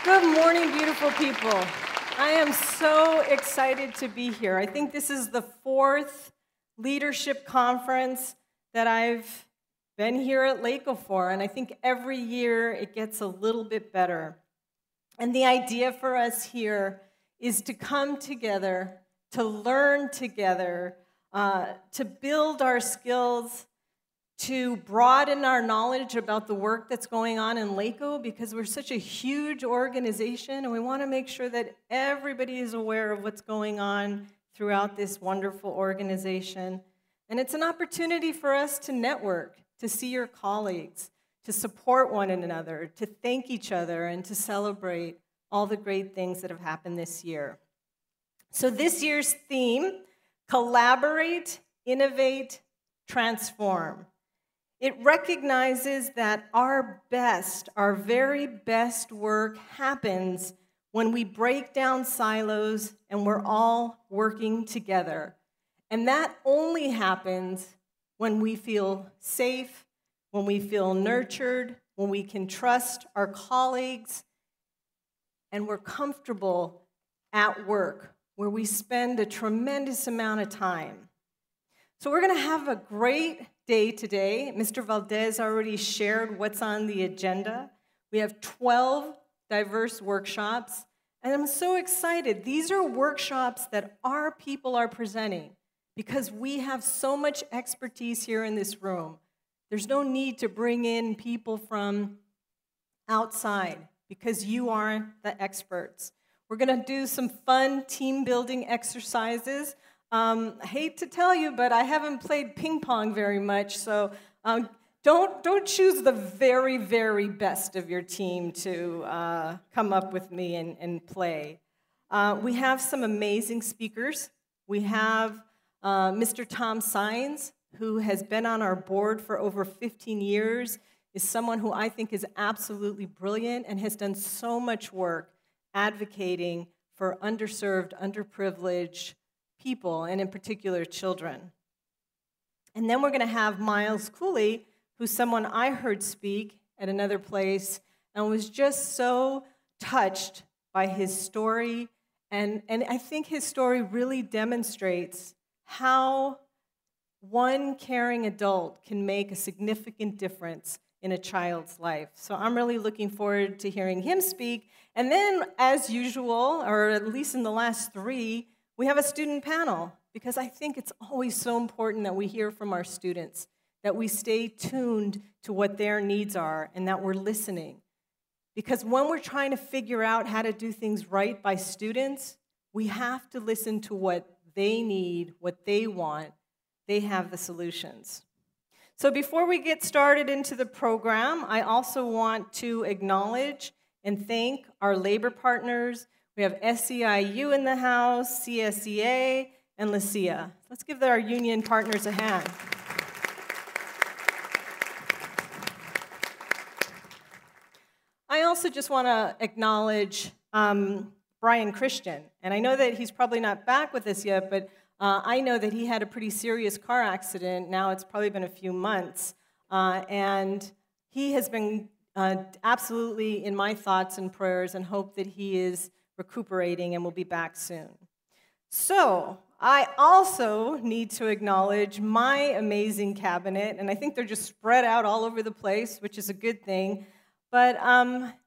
Good morning, beautiful people. I am so excited to be here. I think this is the fourth leadership conference that I've been here at LACO for, and I think every year it gets a little bit better. And the idea for us here is to come together, to learn together, to build our skills, to broaden our knowledge about the work that's going on in LACO, because we're such a huge organization and we want to make sure that everybody is aware of what's going on throughout this wonderful organization. And it's an opportunity for us to network, to see your colleagues, to support one another, to thank each other, and to celebrate all the great things that have happened this year. So this year's theme, collaborate, innovate, transform. It recognizes that our best, our very best work happens when we break down silos and we're all working together. And that only happens when we feel safe, when we feel nurtured, when we can trust our colleagues, and we're comfortable at work, where we spend a tremendous amount of time. So we're going to have a great day today. Mr. Valdez already shared what's on the agenda. We have 12 diverse workshops, and I'm so excited. These are workshops that our people are presenting because we have so much expertise here in this room. There's no need to bring in people from outside because you are the experts. We're going to do some fun team-building exercises. I hate to tell you, but I haven't played ping pong very much, so don't choose the very, very best of your team to come up with me and play. We have some amazing speakers. We have Mr. Tom Sines, who has been on our board for over 15 years, is someone who I think is absolutely brilliant and has done so much work advocating for underserved, underprivileged people, and in particular, children. And then we're going to have Miles Cooley, who's someone I heard speak at another place and was just so touched by his story. And I think his story really demonstrates how one caring adult can make a significant difference in a child's life. So I'm really looking forward to hearing him speak. And then, as usual, or at least in the last three, we have a student panel, because I think it's always so important that we hear from our students, that we stay tuned to what their needs are, and that we're listening. Because when we're trying to figure out how to do things right by students, we have to listen to what they need, what they want. They have the solutions. So before we get started into the program, I also want to acknowledge and thank our labor partners. We have SEIU in the house, CSEA, and LACIA. Let's give our union partners a hand. I also just want to acknowledge Brian Christian. And I know that he's probably not back with us yet, but I know that he had a pretty serious car accident. Now it's probably been a few months. And he has been absolutely in my thoughts and prayers, and hope that he is recuperating and will be back soon. So I also need to acknowledge my amazing cabinet, and I think they're just spread out all over the place, which is a good thing. But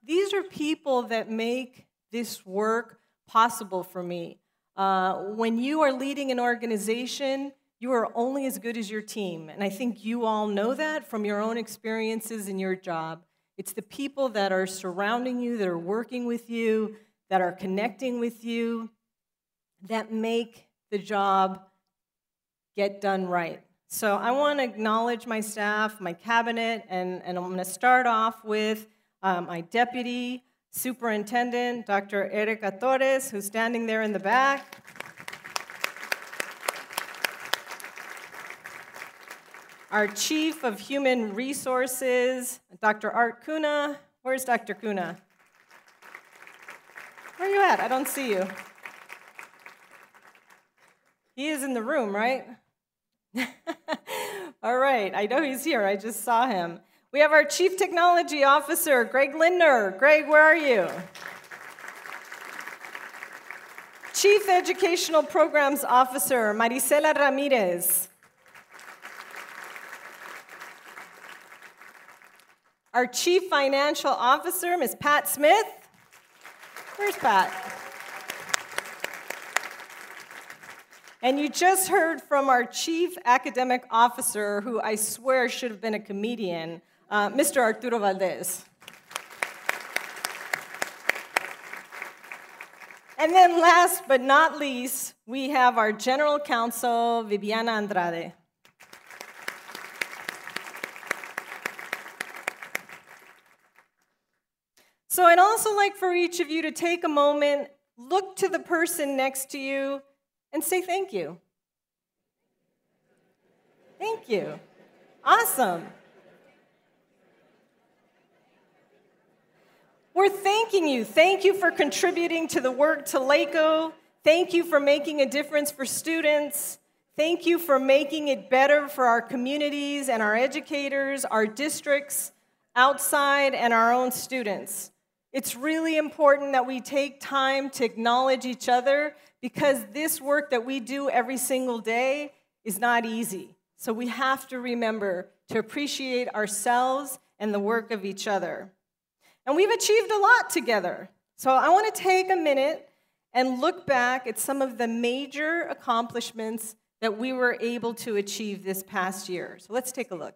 these are people that make this work possible for me. When you are leading an organization, you are only as good as your team, and I think you all know that from your own experiences in your job. It's the people that are surrounding you, that are working with you, that are connecting with you, that make the job get done right. So I want to acknowledge my staff, my cabinet, and I'm going to start off with my deputy superintendent, Dr. Erica Torres, who's standing there in the back. Our chief of human resources, Dr. Art Kuna. Where's Dr. Kuna? Where are you at? I don't see you. He is in the room, right? All right, I know he's here. I just saw him. We have our Chief Technology Officer, Greg Lindner. Greg, where are you? Chief Educational Programs Officer, Marisela Ramirez. Our Chief Financial Officer, Ms. Pat Smith. Where's Pat? And you just heard from our Chief Academic Officer, who I swear should have been a comedian, Mr. Arturo Valdez. And then last but not least, we have our General Counsel, Viviana Andrade. So I'd also like for each of you to take a moment, look to the person next to you, and say thank you. Thank you. Awesome. We're thanking you. Thank you for contributing to the work to LACO. Thank you for making a difference for students. Thank you for making it better for our communities and our educators, our districts, outside, and our own students. It's really important that we take time to acknowledge each other because this work that we do every single day is not easy. So we have to remember to appreciate ourselves and the work of each other. And we've achieved a lot together. So I want to take a minute and look back at some of the major accomplishments that we were able to achieve this past year. So let's take a look.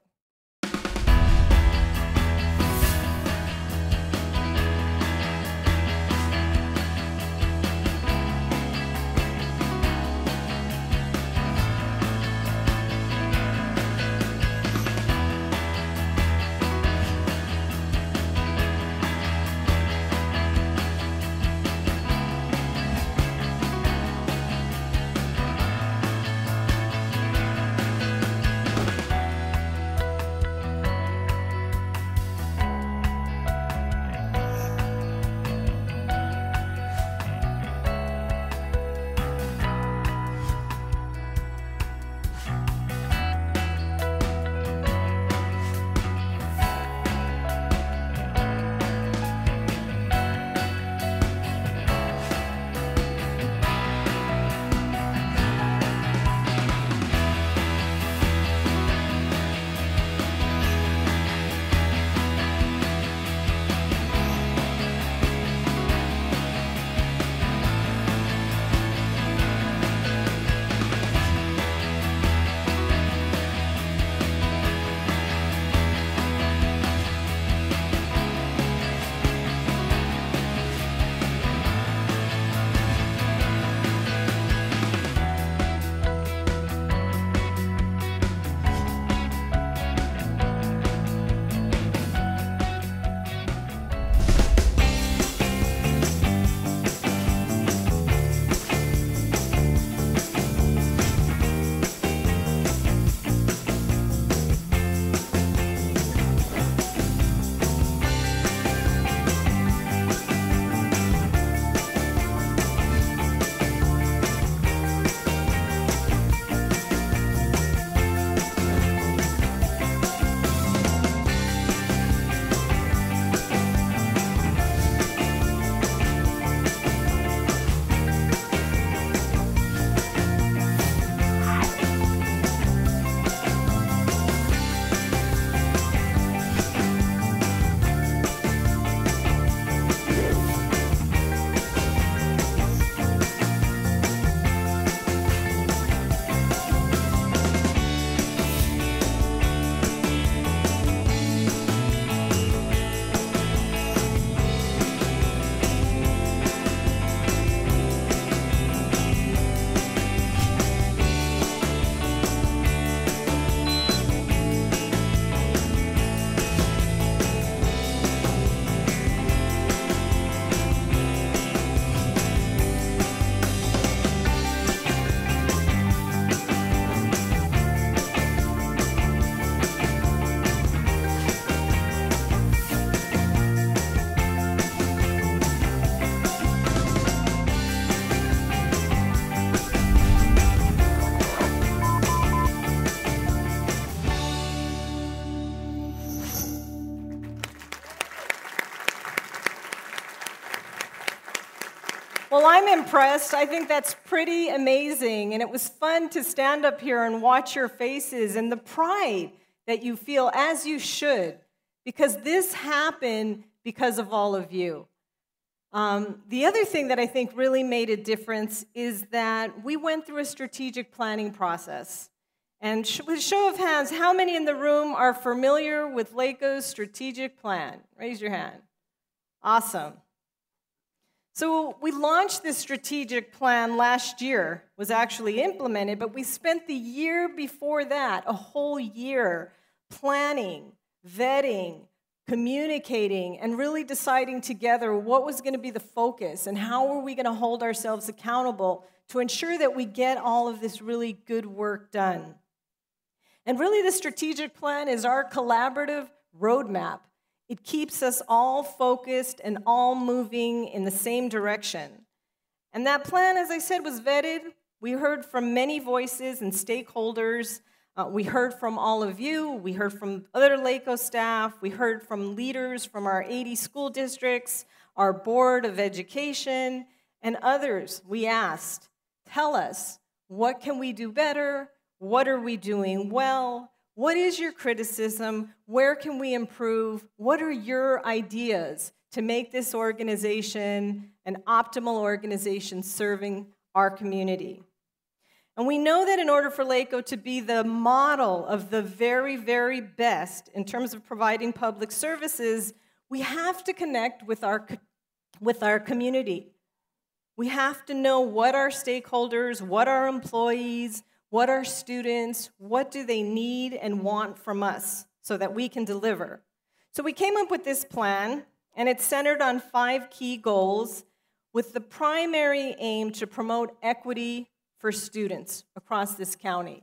Well, I'm impressed. I think that's pretty amazing. And it was fun to stand up here and watch your faces and the pride that you feel, as you should, because this happened because of all of you. The other thing that I think really made a difference is that we went through a strategic planning process. And with a show of hands, how many in the room are familiar with LACO's strategic plan? Raise your hand. Awesome. So we launched this strategic plan last year, was actually implemented, but we spent the year before that, a whole year, planning, vetting, communicating, and really deciding together what was going to be the focus and how were we going to hold ourselves accountable to ensure that we get all of this really good work done. And really the strategic plan is our collaborative roadmap. It keeps us all focused and all moving in the same direction. And that plan, as I said, was vetted. We heard from many voices and stakeholders. We heard from all of you. We heard from other LACO staff. We heard from leaders from our 80 school districts, our Board of Education, and others. We asked, tell us, what can we do better? What are we doing well? What is your criticism? Where can we improve? What are your ideas to make this organization an optimal organization serving our community? And we know that in order for LACO to be the model of the very, very best in terms of providing public services, we have to connect with our community. We have to know what our stakeholders, what our employees, what are students, what do they need and want from us so that we can deliver? So we came up with this plan, and it's centered on 5 key goals with the primary aim to promote equity for students across this county.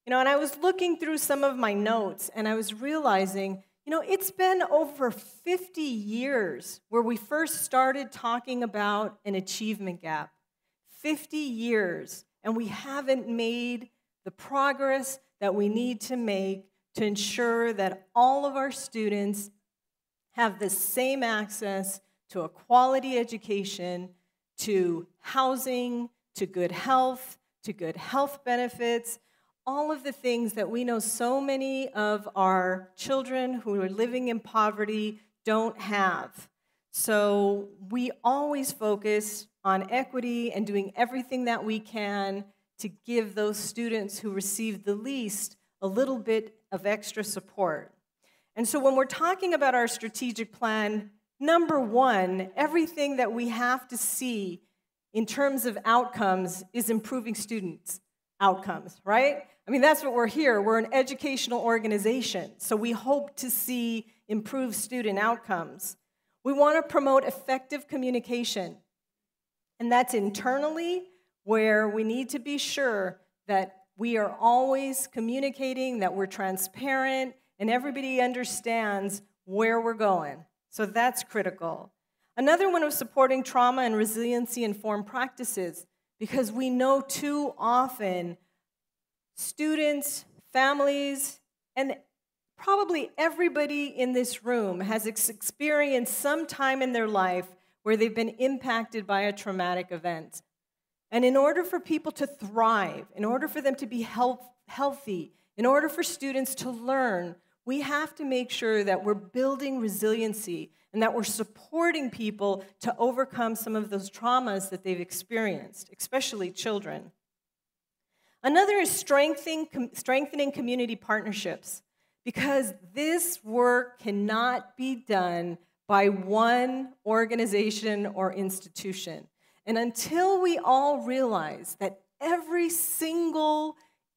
And I was looking through some of my notes, and I was realizing, it's been over 50 years where we first started talking about an achievement gap. 50 years. And we haven't made the progress that we need to make to ensure that all of our students have the same access to a quality education, to housing, to good health benefits, all of the things that we know so many of our children who are living in poverty don't have. So we always focus on equity and doing everything that we can to give those students who receive the least a little bit of extra support. And so when we're talking about our strategic plan, number one, everything that we have to see in terms of outcomes is improving students' outcomes, right? I mean, that's what we're here. We're an educational organization, so we hope to see improved student outcomes. We want to promote effective communication. And that's internally, where we need to be sure that we are always communicating, that we're transparent, and everybody understands where we're going. So that's critical. Another one was supporting trauma and resiliency-informed practices, because we know too often students, families, and probably everybody in this room has experienced some time in their life where they've been impacted by a traumatic event. And in order for people to thrive, in order for them to be healthy, in order for students to learn, we have to make sure that we're building resiliency and that we're supporting people to overcome some of those traumas that they've experienced, especially children. Another is strengthening community partnerships, because this work cannot be done by one organization or institution. And until we all realize that every single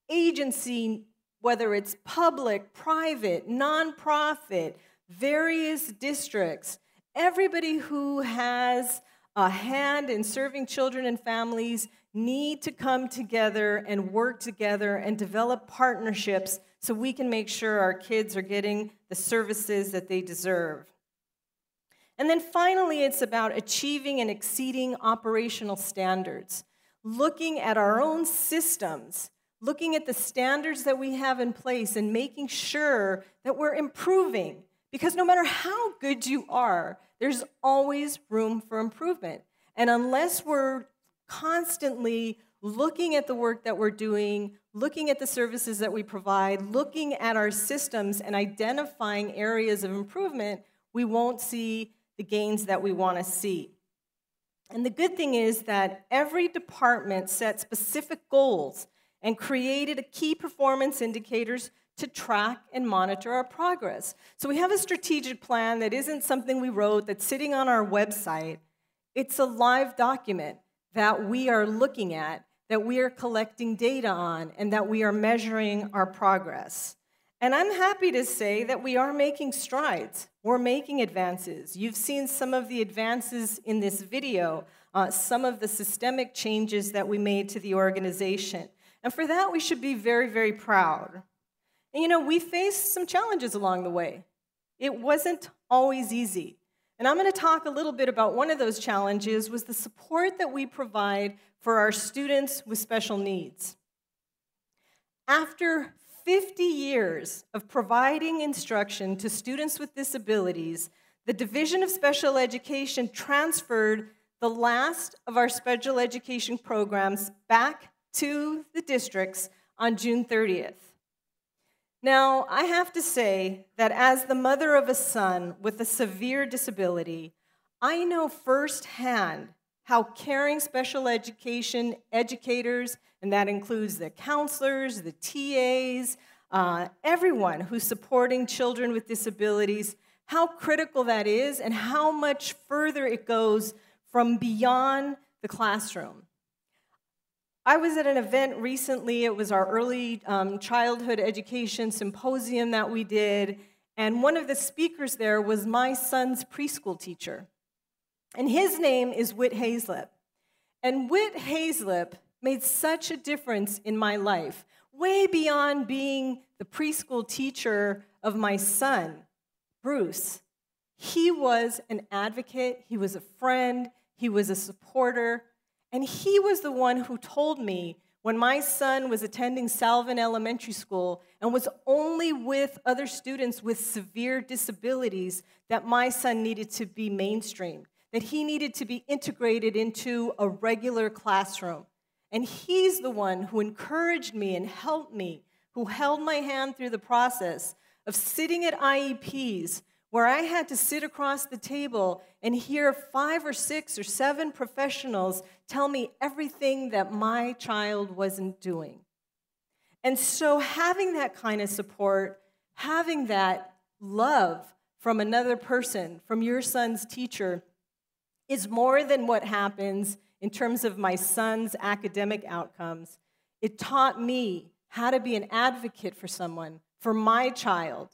agency, whether it's public, private, nonprofit, various districts, everybody who has a hand in serving children and families need to come together and work together and develop partnerships so we can make sure our kids are getting the services that they deserve. And then finally, it's about achieving and exceeding operational standards, looking at our own systems, looking at the standards that we have in place and making sure that we're improving. Because no matter how good you are, there's always room for improvement. And unless we're constantly looking at the work that we're doing, looking at the services that we provide, looking at our systems and identifying areas of improvement, we won't see the gains that we want to see. And the good thing is that every department set specific goals and created key performance indicators to track and monitor our progress. So we have a strategic plan that isn't something we wrote that's sitting on our website. It's a live document that we are looking at, that we are collecting data on, and that we are measuring our progress. And I'm happy to say that we are making strides. We're making advances. You've seen some of the advances in this video, some of the systemic changes that we made to the organization. And for that, we should be very, very proud. And you know, we faced some challenges along the way. It wasn't always easy. And I'm going to talk a little bit about one of those challenges was the support that we provide for our students with special needs. After 50 years of providing instruction to students with disabilities, the Division of Special Education transferred the last of our special education programs back to the districts on June 30th. Now, I have to say that as the mother of a son with a severe disability, I know firsthand how caring special education educators, and that includes the counselors, the TAs, everyone who's supporting children with disabilities, how critical that is and how much further it goes from beyond the classroom. I was at an event recently. It was our early childhood education symposium that we did, and one of the speakers there was my son's preschool teacher. And his name is Whit Hazlip. And Whit Hazlip made such a difference in my life, way beyond being the preschool teacher of my son, Bruce. He was an advocate, he was a friend, he was a supporter, and he was the one who told me when my son was attending Salvin Elementary School and was only with other students with severe disabilities that my son needed to be mainstreamed, that he needed to be integrated into a regular classroom. And he's the one who encouraged me and helped me, who held my hand through the process of sitting at IEPs where I had to sit across the table and hear 5 or 6 or 7 professionals tell me everything that my child wasn't doing. And so having that kind of support, having that love from another person, from your son's teacher, is more than what happens in terms of my son's academic outcomes. It taught me how to be an advocate for someone, for my child,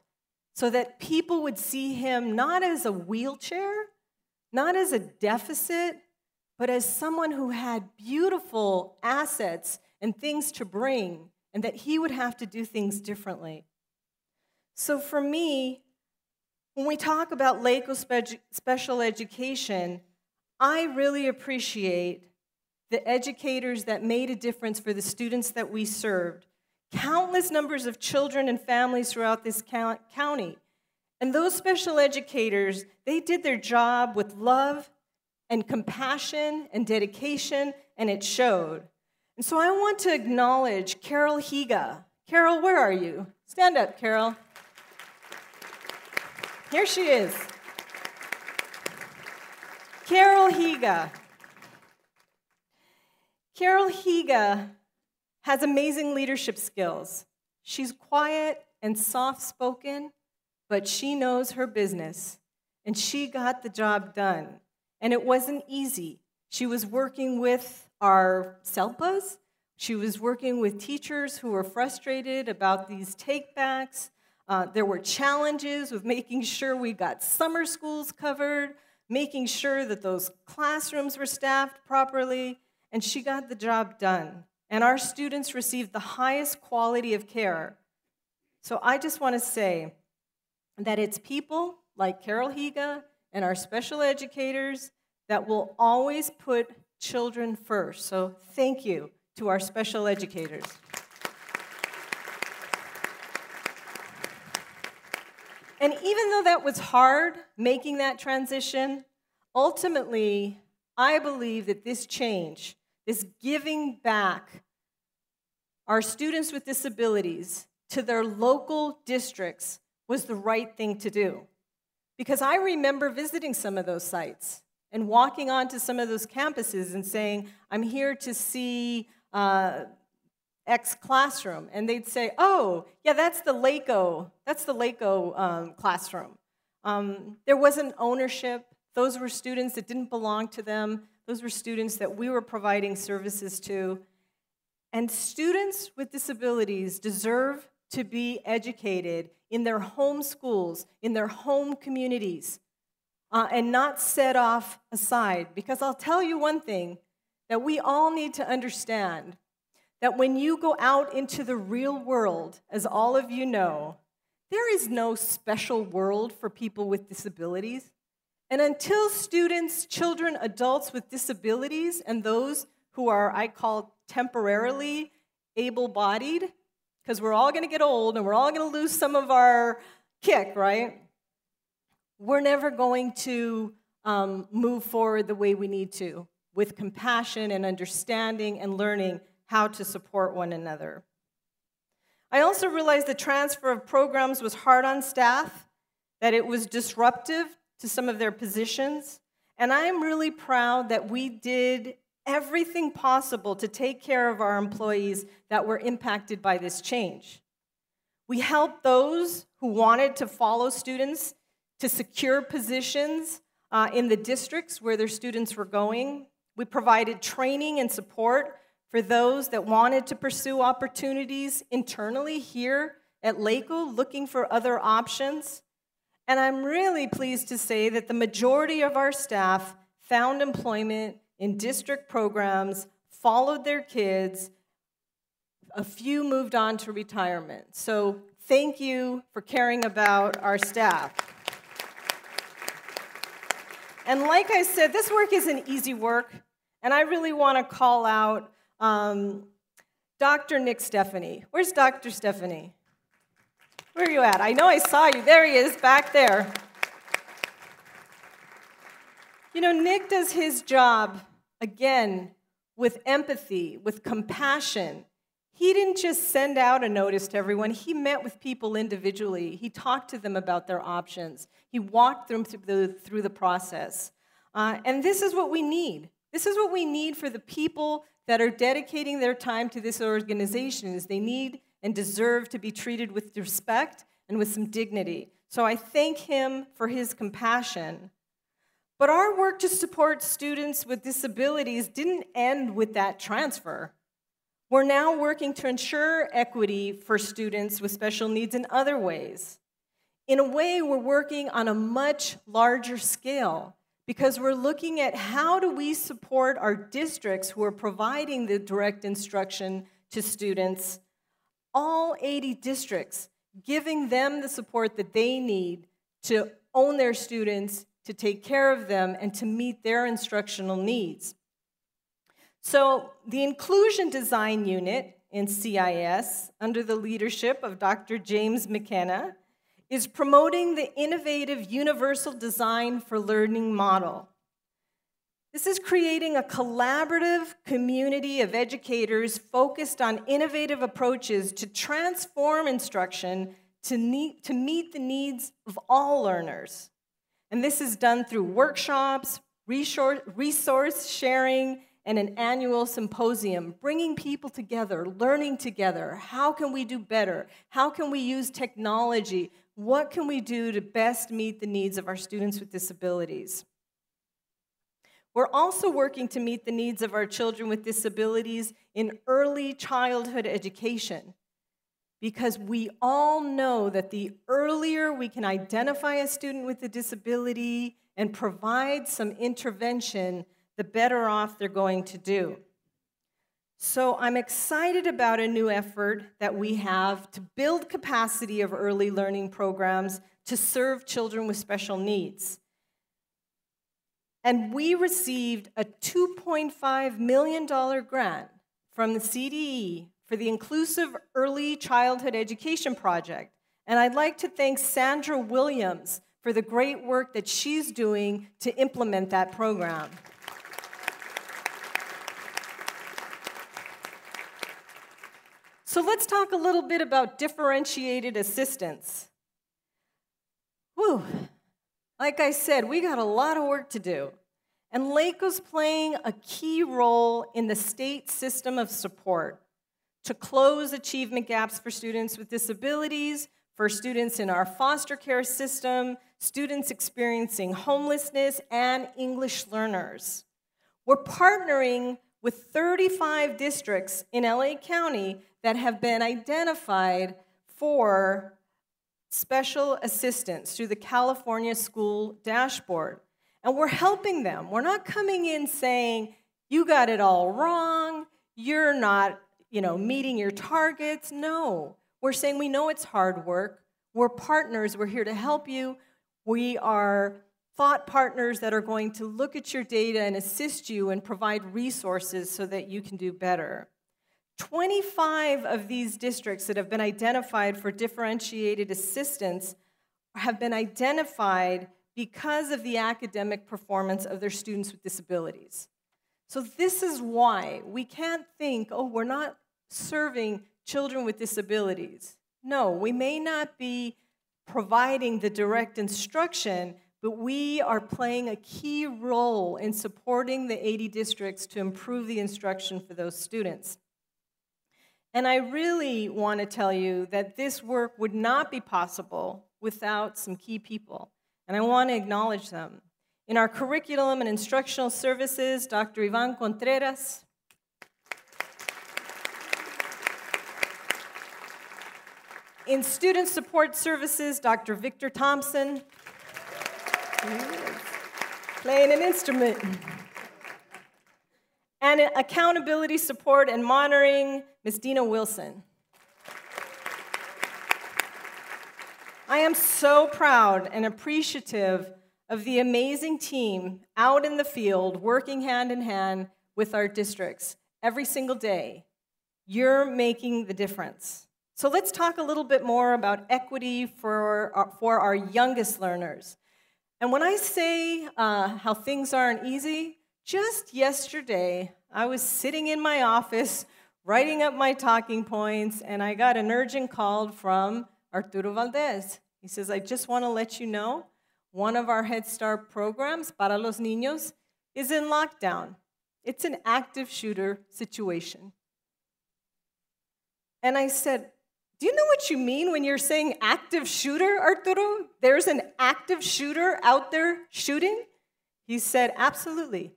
so that people would see him not as a wheelchair, not as a deficit, but as someone who had beautiful assets and things to bring, and that he would have to do things differently. So for me, when we talk about LACO special education, I really appreciate the educators that made a difference for the students that we served. Countless numbers of children and families throughout this county. And those special educators, they did their job with love and compassion and dedication, and it showed. And so I want to acknowledge Carol Higa. Carol, where are you? Stand up, Carol. Here she is. Carol Higa. Carol Higa has amazing leadership skills. She's quiet and soft-spoken, but she knows her business, and she got the job done. And it wasn't easy. She was working with our SELPAs. She was working with teachers who were frustrated about these takebacks. There were challenges with making sure we got summer schools covered, making sure that those classrooms were staffed properly, and she got the job done. And our students received the highest quality of care. So I just want to say that it's people like Carol Higa and our special educators that will always put children first. So thank you to our special educators. And even though that was hard, making that transition, ultimately, I believe that this change, this giving back our students with disabilities to their local districts was the right thing to do. Because I remember visiting some of those sites and walking onto some of those campuses and saying, I'm here to see X classroom. And they'd say, oh, yeah, that's the LACO classroom. There wasn't ownership. Those were students that didn't belong to them. Those were students that we were providing services to. And students with disabilities deserve to be educated in their home schools, in their home communities, and not set off aside. Because I'll tell you one thing that we all need to understand, that when you go out into the real world, as all of you know, there is no special world for people with disabilities. And until students, children, adults with disabilities, and those who are, I call, temporarily able-bodied, because we're all going to get old and we're all going to lose some of our kick, right? We're never going to move forward the way we need to, with compassion and understanding and learning how to support one another. I also realized the transfer of programs was hard on staff, that it was disruptive to some of their positions, and I'm really proud that we did everything possible to take care of our employees that were impacted by this change. We helped those who wanted to follow students to secure positions in the districts where their students were going. We provided training and support for those that wanted to pursue opportunities internally here at LACO, looking for other options. And I'm really pleased to say that the majority of our staff found employment in district programs, followed their kids. A few moved on to retirement. So thank you for caring about our staff. And like I said, this work isn't easy work, and I really want to call out Dr. Nick Stephanie. Where's Dr. Stephanie? Where are you at? I know I saw you. There he is, back there. You know, Nick does his job, again, with empathy, with compassion. He didn't just send out a notice to everyone. He met with people individually. He talked to them about their options. He walked them through the process. And this is what we need. This is what we need for the people that are dedicating their time to this organization, is they need and deserve to be treated with respect and with some dignity. So I thank him for his compassion. But our work to support students with disabilities didn't end with that transfer. We're now working to ensure equity for students with special needs in other ways. In a way, we're working on a much larger scale because we're looking at how do we support our districts who are providing the direct instruction to students, all 80 districts, giving them the support that they need to own their students, to take care of them, and to meet their instructional needs. So the Inclusion Design Unit in CIS, under the leadership of Dr. James McKenna, is promoting the innovative universal design for learning model. This is creating a collaborative community of educators focused on innovative approaches to transform instruction to meet the needs of all learners. And this is done through workshops, resource sharing, and an annual symposium, bringing people together, learning together. How can we do better? How can we use technology? What can we do to best meet the needs of our students with disabilities? We're also working to meet the needs of our children with disabilities in early childhood education, because we all know that the earlier we can identify a student with a disability and provide some intervention, the better off they're going to do. So I'm excited about a new effort that we have to build capacity of early learning programs to serve children with special needs. And we received a $2.5 million grant from the CDE for the Inclusive Early Childhood Education Project. And I'd like to thank Sandra Williams for the great work that she's doing to implement that program. So let's talk a little bit about differentiated assistance. Whew. Like I said, we got a lot of work to do. And LACO's playing a key role in the state system of support to close achievement gaps for students with disabilities, for students in our foster care system, students experiencing homelessness, and English learners. We're partnering with 35 districts in LA County that have been identified for special assistance through the California School Dashboard. And we're helping them. We're not coming in saying, you got it all wrong, you're not, meeting your targets. No, we're saying we know it's hard work. We're partners. We're here to help you. We are thought partners that are going to look at your data and assist you and provide resources so that you can do better. 25 of these districts that have been identified for differentiated assistance have been identified because of the academic performance of their students with disabilities. So this is why we can't think, oh, we're not serving children with disabilities. No, we may not be providing the direct instruction, but we are playing a key role in supporting the 80 districts to improve the instruction for those students. And I really want to tell you that this work would not be possible without some key people. And I want to acknowledge them. In our curriculum and instructional services, Dr. Ivan Contreras. In student support services, Dr. Victor Thompson. Playing an instrument. And in accountability support and monitoring, Ms. Dina Wilson. I am so proud and appreciative of the amazing team out in the field working hand in hand with our districts every single day. You're making the difference. So let's talk a little bit more about equity for our youngest learners. And when I say how things aren't easy, just yesterday I was sitting in my office writing up my talking points, and I got an urgent call from Arturo Valdez. He says, I just want to let you know, one of our Head Start programs, Para los Niños, is in lockdown. It's an active shooter situation. And I said, do you know what you mean when you're saying active shooter, Arturo? There's an active shooter out there shooting? He said, absolutely.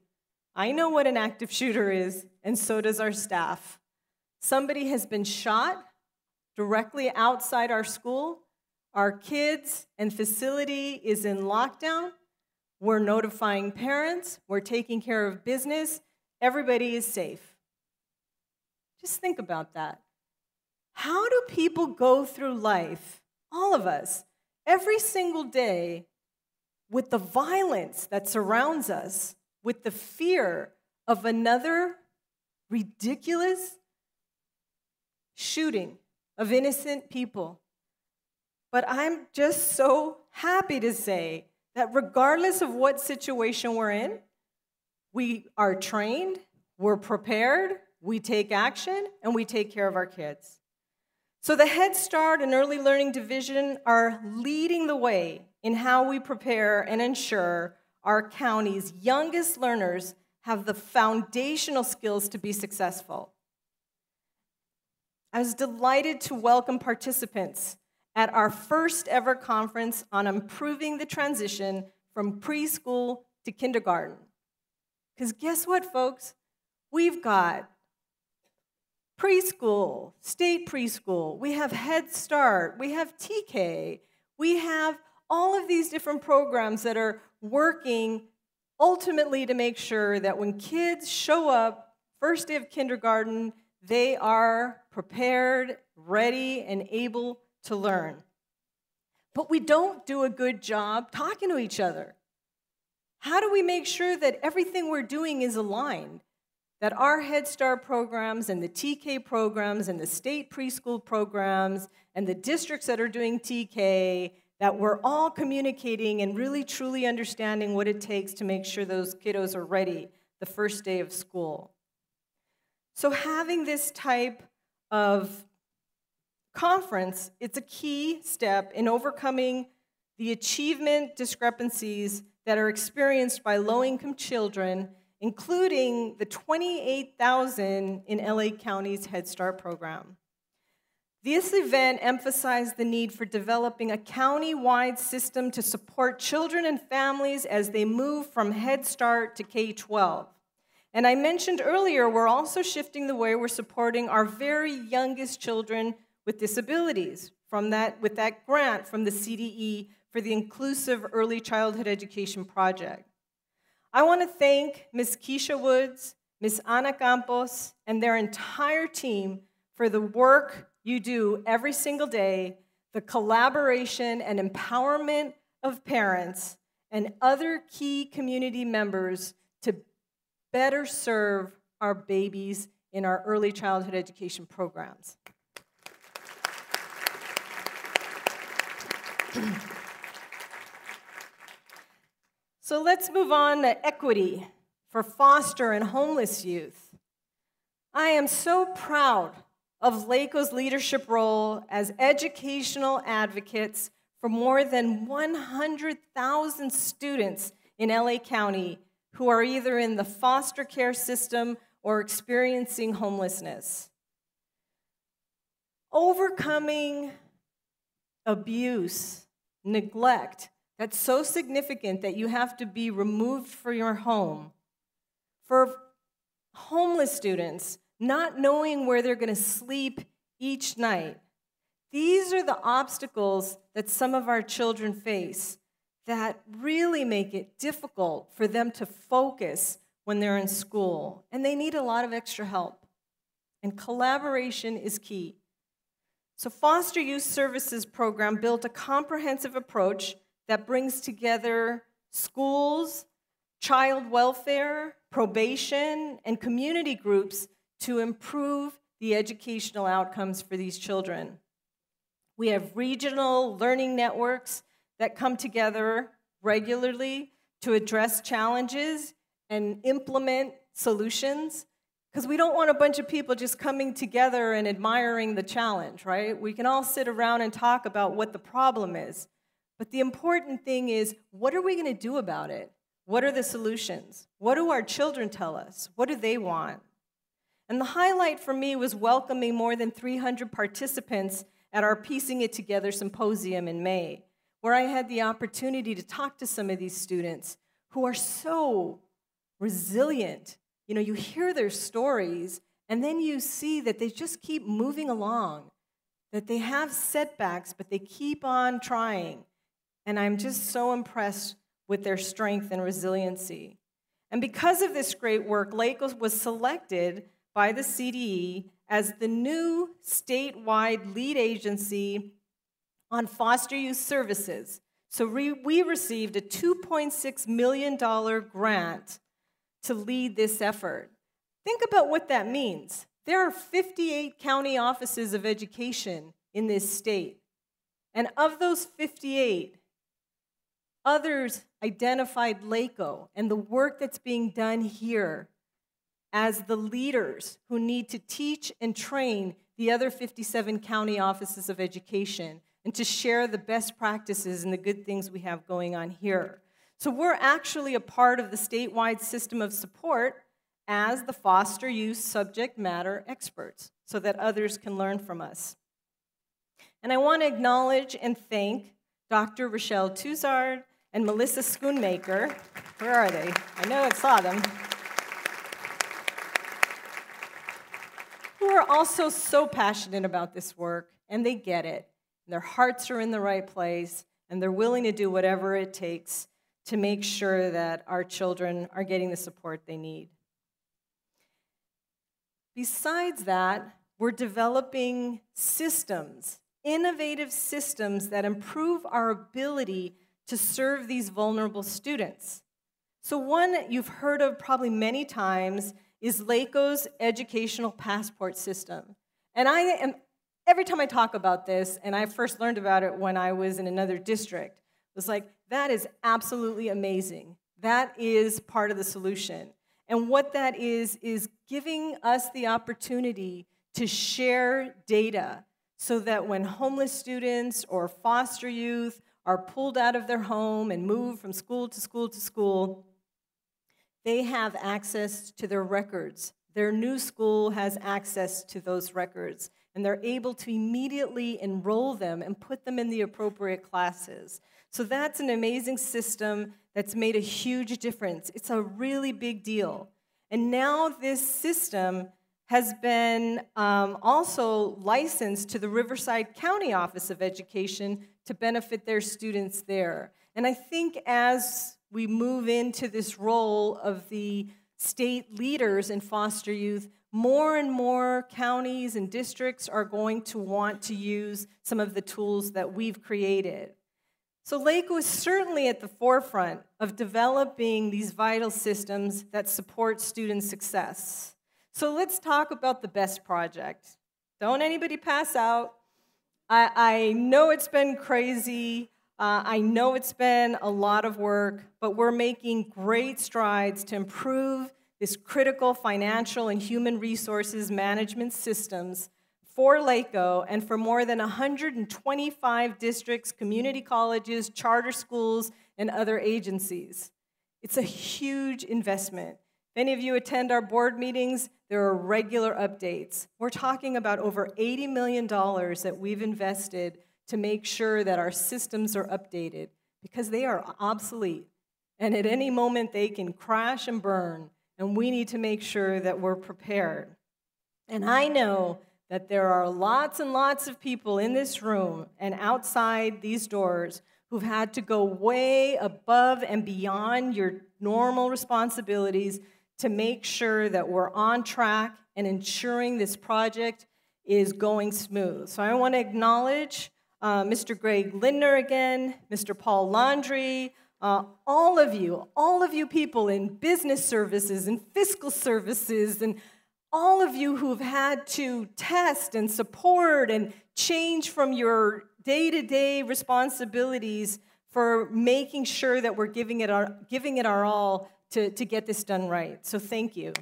I know what an active shooter is, and so does our staff. Somebody has been shot directly outside our school. Our kids and facility is in lockdown. We're notifying parents. We're taking care of business. Everybody is safe. Just think about that. How do people go through life, all of us, every single day with the violence that surrounds us, with the fear of another ridiculous shooting of innocent people? But I'm just so happy to say that regardless of what situation we're in, we are trained, we're prepared, we take action, and we take care of our kids. So the Head Start and Early Learning Division are leading the way in how we prepare and ensure our county's youngest learners have the foundational skills to be successful. I was delighted to welcome participants at our first ever conference on improving the transition from preschool to kindergarten. Because guess what, folks? We've got preschool, state preschool, we have Head Start, we have TK, we have all of these different programs that are working ultimately to make sure that when kids show up, first day of kindergarten, they are prepared, ready, and able to learn. But we don't do a good job talking to each other. How do we make sure that everything we're doing is aligned? That our Head Start programs and the TK programs and the state preschool programs and the districts that are doing TK, that we're all communicating and really truly understanding what it takes to make sure those kiddos are ready the first day of school. So having this type of conference, it's a key step in overcoming the achievement discrepancies that are experienced by low-income children, including the 28,000 in LA County's Head Start program. This event emphasized the need for developing a county-wide system to support children and families as they move from Head Start to K-12. And I mentioned earlier, we're also shifting the way we're supporting our very youngest children with disabilities with that grant from the CDE for the Inclusive Early Childhood Education Project. I want to thank Ms. Keisha Woods, Ms. Ana Campos, and their entire team for the work you do every single day, the collaboration and empowerment of parents and other key community members to better serve our babies in our early childhood education programs. So let's move on to equity for foster and homeless youth. I am so proud of LACO's leadership role as educational advocates for more than 100,000 students in LA County who are either in the foster care system or experiencing homelessness. Overcoming abuse, neglect, that's so significant that you have to be removed from your home. For homeless students, not knowing where they're going to sleep each night. These are the obstacles that some of our children face that really make it difficult for them to focus when they're in school, and they need a lot of extra help. And collaboration is key. So Foster Youth Services Program built a comprehensive approach that brings together schools, child welfare, probation, and community groups to improve the educational outcomes for these children. We have regional learning networks that come together regularly to address challenges and implement solutions, because we don't want a bunch of people just coming together and admiring the challenge, right? We can all sit around and talk about what the problem is, but the important thing is, what are we going to do about it? What are the solutions? What do our children tell us? What do they want? And the highlight for me was welcoming more than 300 participants at our Piecing It Together symposium in May, where I had the opportunity to talk to some of these students who are so resilient. You know, you hear their stories, and then you see that they just keep moving along, that they have setbacks, but they keep on trying. And I'm just so impressed with their strength and resiliency. And because of this great work, LACO was selected by the CDE as the new statewide lead agency on foster youth services. So we received a $2.6 million grant to lead this effort. Think about what that means. There are 58 county offices of education in this state. And of those 58, others identified LACO and the work that's being done here as the leaders who need to teach and train the other 57 county offices of education and to share the best practices and the good things we have going on here. So we're actually a part of the statewide system of support as the foster youth subject matter experts so that others can learn from us. And I want to acknowledge and thank Dr. Rochelle Tuzard and Melissa Schoonmaker. Where are they? I know I saw them. Who are also so passionate about this work, and they get it. Their hearts are in the right place, and they're willing to do whatever it takes to make sure that our children are getting the support they need. Besides that, we're developing systems, innovative systems that improve our ability to serve these vulnerable students. So one you've heard of probably many times is LACO's educational passport system. And every time I talk about this, and I first learned about it when I was in another district, it was like, that is absolutely amazing. That is part of the solution. And what that is giving us the opportunity to share data so that when homeless students or foster youth are pulled out of their home and moved from school to school to school, they have access to their records. Their new school has access to those records, and they're able to immediately enroll them and put them in the appropriate classes. So that's an amazing system that's made a huge difference. It's a really big deal. And now this system has been also licensed to the Riverside County Office of Education to benefit their students there. And I think as we move into this role of the state leaders in foster youth, more and more counties and districts are going to want to use some of the tools that we've created. So LACO is certainly at the forefront of developing these vital systems that support student success. So let's talk about the BEST project. Don't anybody pass out. I know it's been crazy. I know it's been a lot of work, but we're making great strides to improve this critical financial and human resources management systems for LACO and for more than 125 districts, community colleges, charter schools, and other agencies. It's a huge investment. If any of you attend our board meetings, there are regular updates. We're talking about over $80 million that we've invested to make sure that our systems are updated because they are obsolete. And at any moment, they can crash and burn, and we need to make sure that we're prepared. And I know that there are lots and lots of people in this room and outside these doors who've had to go way above and beyond your normal responsibilities to make sure that we're on track and ensuring this project is going smooth. So I want to acknowledge Mr. Greg Lindner again, Mr. Paul Landry, all of you people in business services and fiscal services, and all of you who've had to test and support and change from your day-to-day responsibilities for making sure that we're giving it our all to get this done right. So thank you.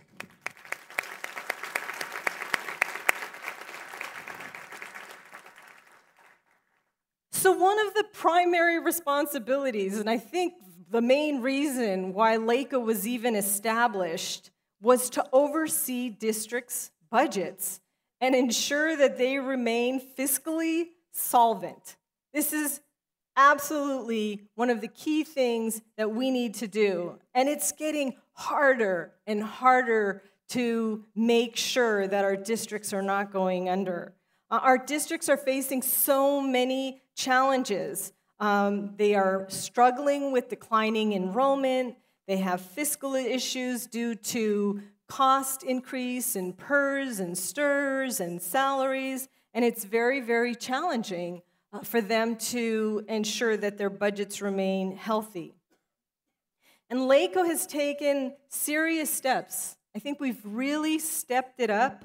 So one of the primary responsibilities, and I think the main reason why LACO was even established, was to oversee districts' budgets and ensure that they remain fiscally solvent. This is absolutely one of the key things that we need to do. And it's getting harder and harder to make sure that our districts are not going under. Our districts are facing so many challenges. They are struggling with declining enrollment. They have fiscal issues due to cost increase in PERS and STIRS and salaries. And it's very, very challenging for them to ensure that their budgets remain healthy. And LACO has taken serious steps. I think we've really stepped it up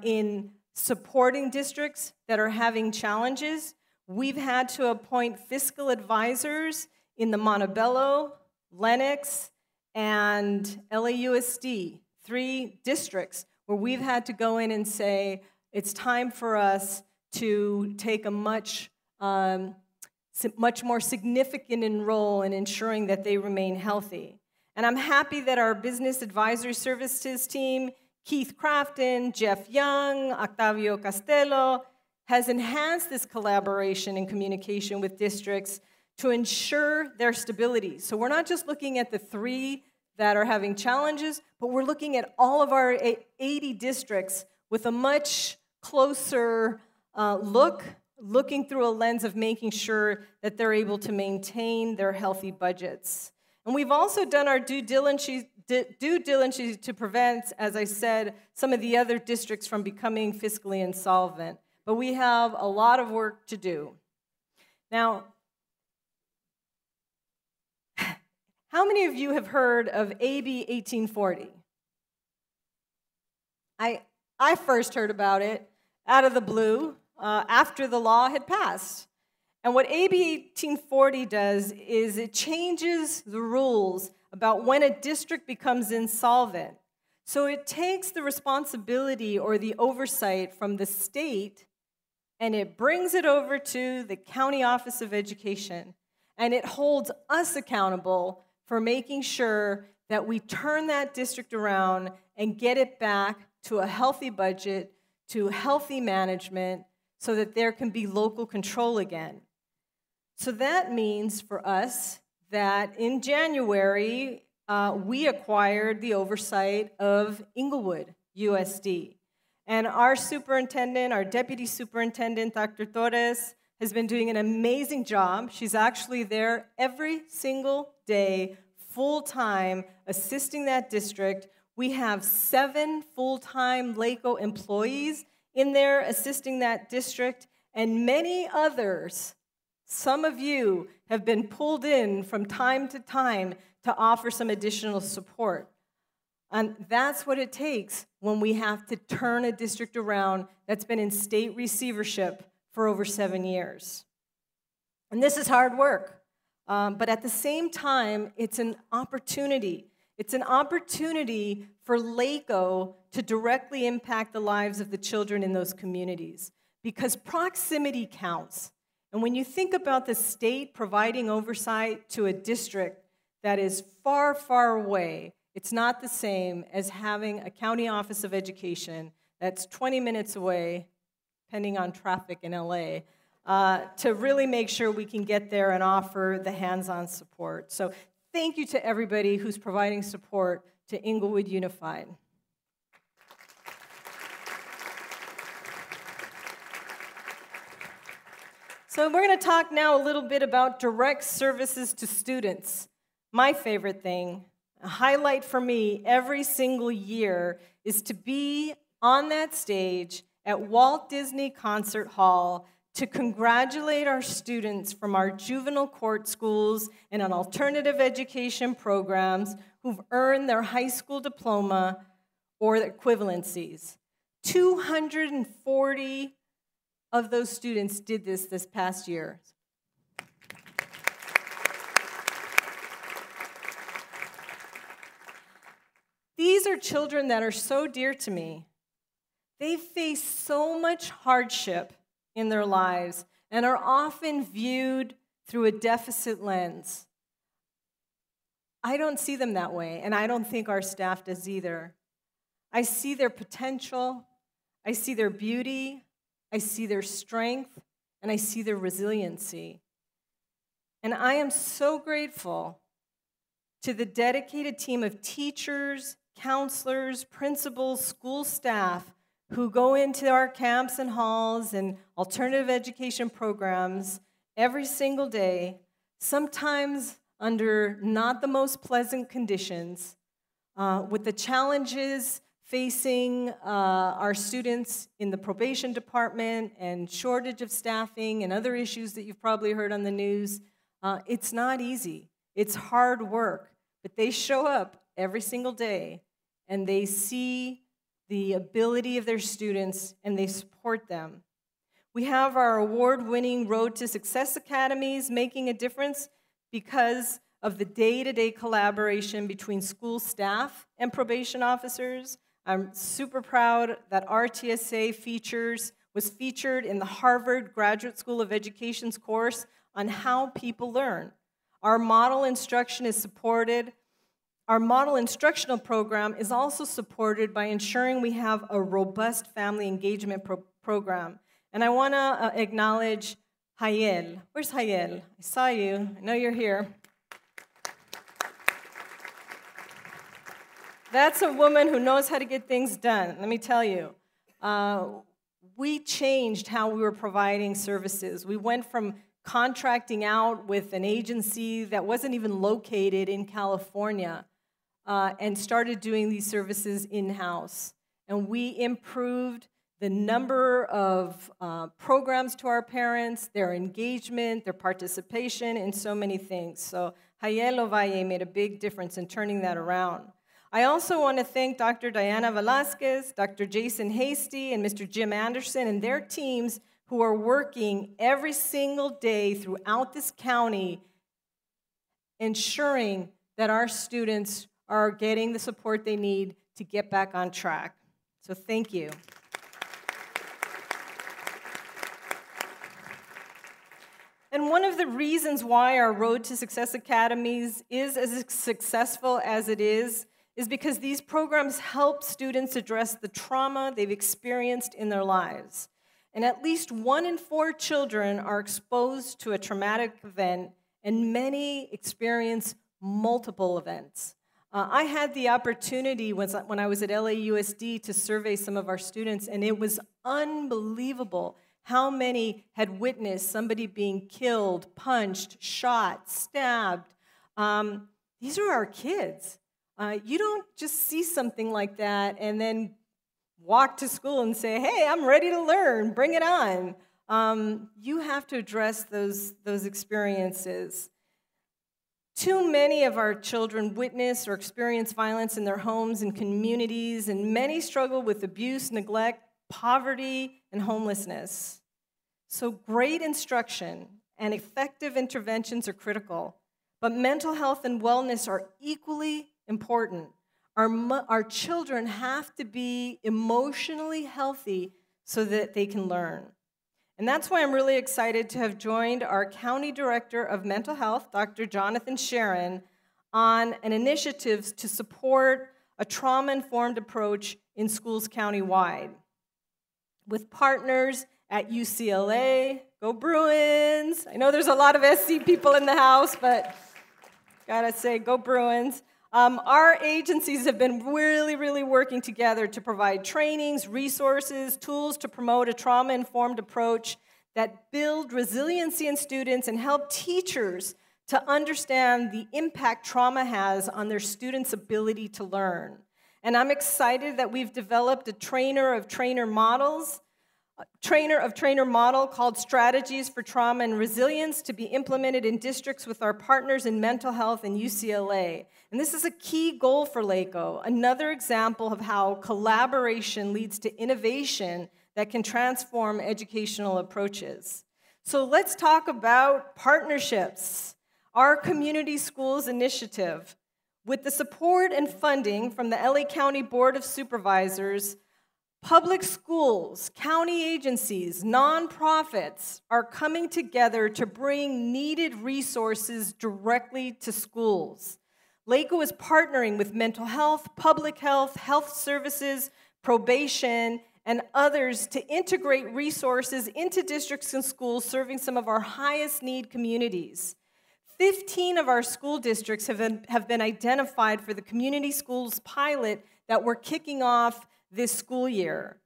in supporting districts that are having challenges. We've had to appoint fiscal advisors in the Montebello, Lenox, and LAUSD, 3 districts where we've had to go in and say, it's time for us to take a much more significant role in ensuring that they remain healthy. And I'm happy that our business advisory services team, Keith Crafton, Jeff Young, Octavio Castello, has enhanced this collaboration and communication with districts to ensure their stability. So we're not just looking at the 3 that are having challenges, but we're looking at all of our 80 districts with a much closer looking through a lens of making sure that they're able to maintain their healthy budgets. And we've also done our due diligence to prevent, as I said, some of the other districts from becoming fiscally insolvent. But we have a lot of work to do. Now, how many of you have heard of AB 1840? I first heard about it out of the blue after the law had passed. And what AB 1840 does is it changes the rules about when a district becomes insolvent. So it takes the responsibility or the oversight from the state and it brings it over to the County Office of Education, and it holds us accountable for making sure that we turn that district around and get it back to a healthy budget, to healthy management, so that there can be local control again. So that means for us that in January, we acquired the oversight of Inglewood USD. And our superintendent, our deputy superintendent, Dr. Torres, has been doing an amazing job. She's actually there every single day, full-time, assisting that district. We have 7 full-time LACO employees in there assisting that district, and many others. Some of you have been pulled in from time to time to offer some additional support. And that's what it takes when we have to turn a district around that's been in state receivership for over 7 years. And this is hard work. But at the same time, it's an opportunity. It's an opportunity for LACO to directly impact the lives of the children in those communities, because proximity counts. And when you think about the state providing oversight to a district that is far, far away, it's not the same as having a county office of education that's 20 minutes away, depending on traffic in LA, to really make sure we can get there and offer the hands-on support. So thank you to everybody who's providing support to Inglewood Unified. So we're going to talk now a little bit about direct services to students. My favorite thing, a highlight for me every single year, is to be on that stage at Walt Disney Concert Hall to congratulate our students from our juvenile court schools and on alternative education programs who've earned their high school diploma or equivalencies. 240 of those students did this past year. These are children that are so dear to me. They face so much hardship in their lives and are often viewed through a deficit lens. I don't see them that way, and I don't think our staff does either. I see their potential, I see their beauty, I see their strength, and I see their resiliency. And I am so grateful to the dedicated team of teachers, counselors, principals, school staff who go into our camps and halls and alternative education programs every single day, sometimes under not the most pleasant conditions, with the challenges facing our students in the probation department and shortage of staffing and other issues that you've probably heard on the news. It's not easy. It's hard work, but they show up every single day and they see the ability of their students and they support them. We have our award-winning Road to Success Academies making a difference because of the day-to-day collaboration between school staff and probation officers. I'm super proud that RTSA was featured in the Harvard Graduate School of Education's course on how people learn. Our model instruction is supported. Our model instructional program is also supported by ensuring we have a robust family engagement program. And I want to acknowledge Hayel. Where's Hayel? I saw you. I know you're here. That's a woman who knows how to get things done. Let me tell you. We changed how we were providing services. We went from contracting out with an agency that wasn't even located in California and started doing these services in-house. And we improved the number of programs to our parents, their engagement, their participation in so many things. So Hayel Ovalle made a big difference in turning that around. I also want to thank Dr. Diana Velasquez, Dr. Jason Hasty, and Mr. Jim Anderson and their teams who are working every single day throughout this county, ensuring that our students are getting the support they need to get back on track. So thank you. one of the reasons why our Road to Success Academies is as successful as it is because these programs help students address the trauma they've experienced in their lives. And at least 1 in 4 children are exposed to a traumatic event, and many experience multiple events. I had the opportunity when I was at LAUSD to survey some of our students, and it was unbelievable how many had witnessed somebody being killed, punched, shot, stabbed. These are our kids. You don't just see something like that and then walk to school and say, hey, I'm ready to learn, bring it on. You have to address those experiences. Too many of our children witness or experience violence in their homes and communities, and many struggle with abuse, neglect, poverty, and homelessness. So great instruction and effective interventions are critical, but mental health and wellness are equally important. Our children have to be emotionally healthy so that they can learn. And that's why I'm really excited to have joined our County Director of Mental Health, Dr. Jonathan Sharon, on an initiative to support a trauma-informed approach in schools countywide. With partners at UCLA, go Bruins. I know there's a lot of SC people in the house, but gotta say, go Bruins. Our agencies have been really working together to provide trainings, resources, tools to promote a trauma-informed approach that build resiliency in students and help teachers to understand the impact trauma has on their students' ability to learn. And I'm excited that we've developed a trainer of trainer model called Strategies for Trauma and Resilience to be implemented in districts with our partners in mental health and UCLA. And this is a key goal for LACO, another example of how collaboration leads to innovation that can transform educational approaches. So let's talk about partnerships. Our Community Schools Initiative, with the support and funding from the LA County Board of Supervisors, public schools, county agencies, nonprofits are coming together to bring needed resources directly to schools. LACO is partnering with mental health, public health, health services, probation, and others to integrate resources into districts and schools serving some of our highest need communities. 15 of our school districts have been identified for the community schools pilot that we're kicking off this school year.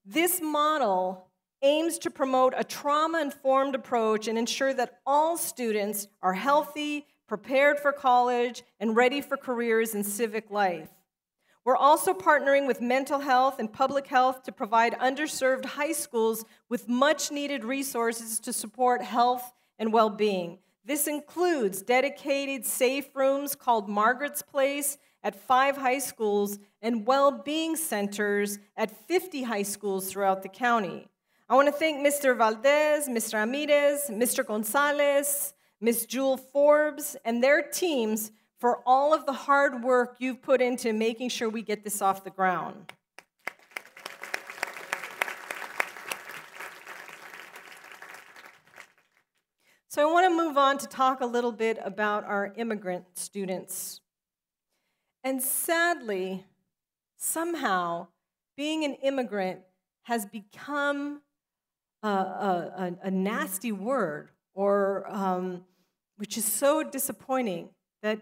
This model aims to promote a trauma-informed approach and ensure that all students are healthy, prepared for college, and ready for careers in civic life. We're also partnering with mental health and public health to provide underserved high schools with much-needed resources to support health and well-being. This includes dedicated safe rooms called Margaret's Place at 5 high schools and well-being centers at 50 high schools throughout the county. I want to thank Mr. Valdez, Mr. Ramirez, Mr. Gonzalez, Ms. Jewel Forbes, and their teams for all of the hard work you've put into making sure we get this off the ground. So I want to move on to talk a little bit about our immigrant students. And sadly, somehow, being an immigrant has become a nasty word, or which is so disappointing that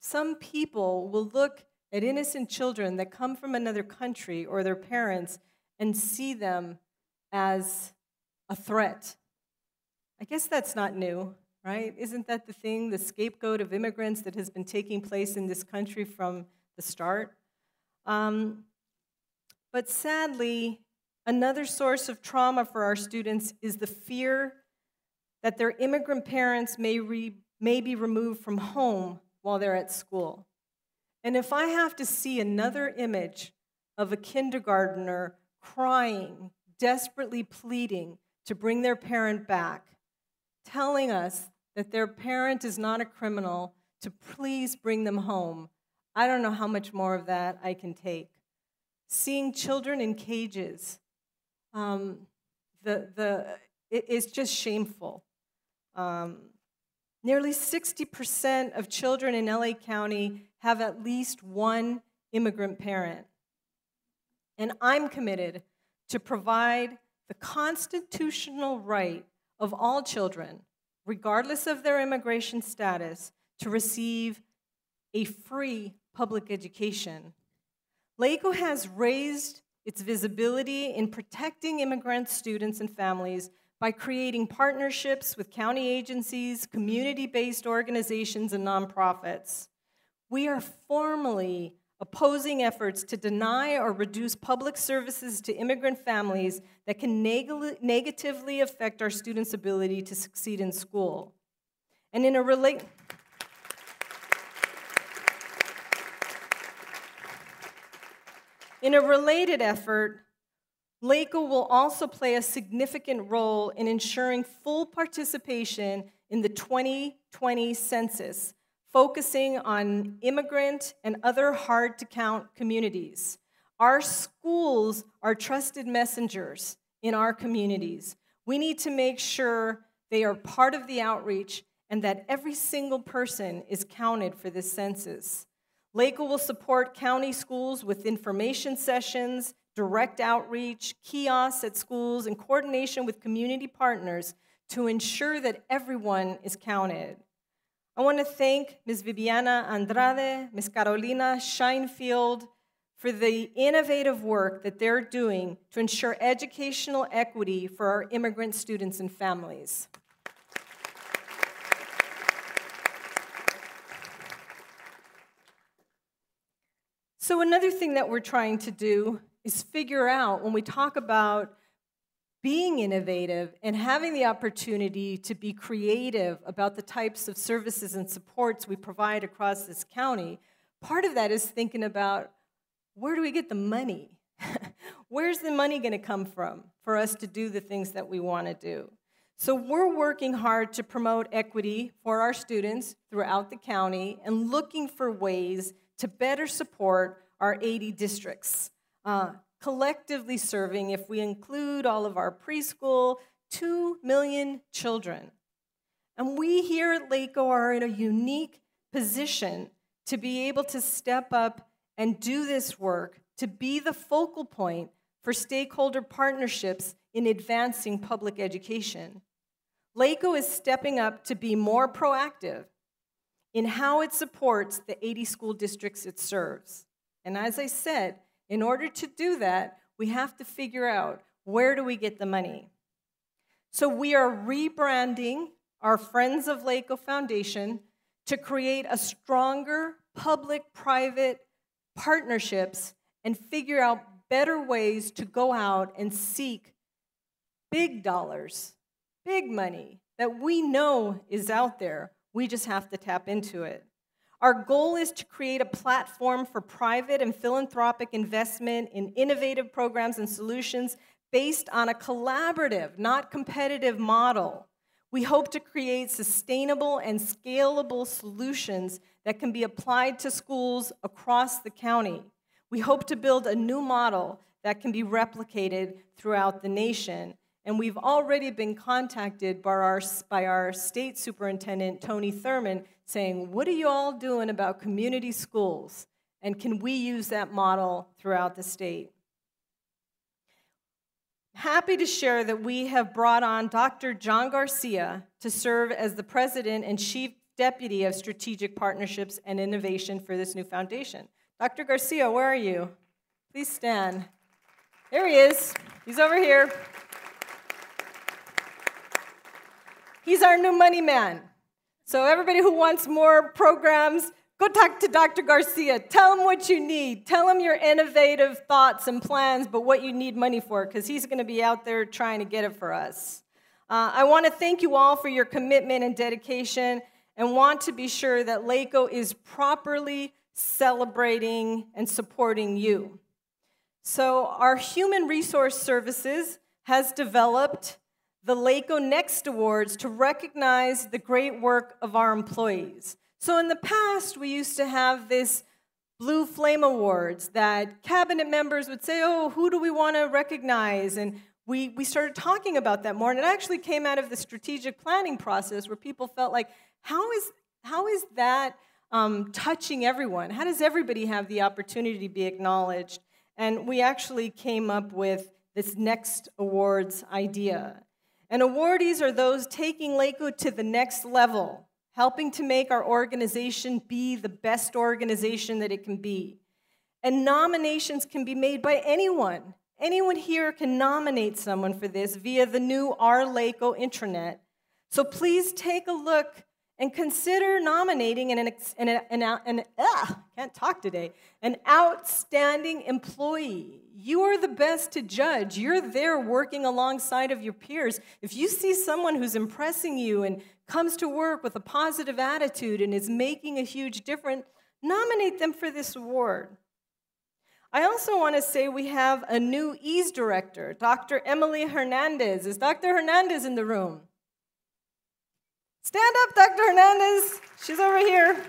some people will look at innocent children that come from another country or their parents and see them as a threat. I guess that's not new, right? Isn't that the thing, the scapegoat of immigrants that has been taking place in this country from the start? But sadly, another source of trauma for our students is the fear that their immigrant parents may be removed from home while they're at school. And if I have to see another image of a kindergartner crying, desperately pleading to bring their parent back, telling us that their parent is not a criminal, to please bring them home, I don't know how much more of that I can take. Seeing children in cages, it's just shameful. Nearly 60% of children in LA County have at least one immigrant parent. And I'm committed to provide the constitutional right of all children, regardless of their immigration status, to receive a free public education. LACO has raised its visibility in protecting immigrant students and families by creating partnerships with county agencies, community-based organizations, and nonprofits. We are formally opposing efforts to deny or reduce public services to immigrant families that can negatively affect our students' ability to succeed in school. And in a related effort, LACO will also play a significant role in ensuring full participation in the 2020 census, focusing on immigrant and other hard-to-count communities. Our schools are trusted messengers in our communities. We need to make sure they are part of the outreach and that every single person is counted for this census. LACO will support county schools with information sessions, direct outreach, kiosks at schools, in coordination with community partners to ensure that everyone is counted. I want to thank Ms. Viviana Andrade, Ms. Carolina Scheinfield for the innovative work that they're doing to ensure educational equity for our immigrant students and families. So another thing that we're trying to do is figure out, when we talk about being innovative and having the opportunity to be creative about the types of services and supports we provide across this county, part of that is thinking about, where do we get the money? Where's the money going to come from for us to do the things that we want to do? So we're working hard to promote equity for our students throughout the county and looking for ways to better support our 80 districts, collectively serving, if we include all of our preschool, 2 million children. And we here at LACO are in a unique position to be able to step up and do this work, to be the focal point for stakeholder partnerships in advancing public education. LACO is stepping up to be more proactive in how it supports the 80 school districts it serves. And as I said, in order to do that, we have to figure out, where do we get the money? So we are rebranding our Friends of LACO Foundation to create a stronger public-private partnerships and figure out better ways to go out and seek big dollars, big money that we know is out there. We just have to tap into it. Our goal is to create a platform for private and philanthropic investment in innovative programs and solutions based on a collaborative, not competitive model. We hope to create sustainable and scalable solutions that can be applied to schools across the county. We hope to build a new model that can be replicated throughout the nation. And we've already been contacted by our state superintendent, Tony Thurman, saying, what are you all doing about community schools? And can we use that model throughout the state? Happy to share that we have brought on Dr. John Garcia to serve as the President and Chief Deputy of Strategic Partnerships and Innovation for this new foundation. Dr. Garcia, where are you? Please stand. There he is. He's over here. He's our new money man. So everybody who wants more programs, go talk to Dr. Garcia. Tell him what you need. Tell him your innovative thoughts and plans, but what you need money for, because he's going to be out there trying to get it for us. I want to thank you all for your commitment and dedication, and want to be sure that LACO is properly celebrating and supporting you. So our Human Resource Services has developed the LACO Next Awards to recognize the great work of our employees. So in the past, we used to have this Blue Flame Awards that cabinet members would say, oh, who do we want to recognize? And we started talking about that more, and it actually came out of the strategic planning process where people felt like, how is that touching everyone? How does everybody have the opportunity to be acknowledged? And we actually came up with this Next Awards idea. And awardees are those taking LACO to the next level, helping to make our organization be the best organization that it can be. And nominations can be made by anyone. Anyone here can nominate someone for this via the new Our LACO intranet. So please take a look and consider nominating an outstanding employee. You are the best to judge. You're there working alongside of your peers. If you see someone who's impressing you and comes to work with a positive attitude and is making a huge difference, nominate them for this award. I also want to say we have a new EASE director, Dr. Emily Hernandez. Is Dr. Hernandez in the room? Stand up, Dr. Hernandez. She's over here.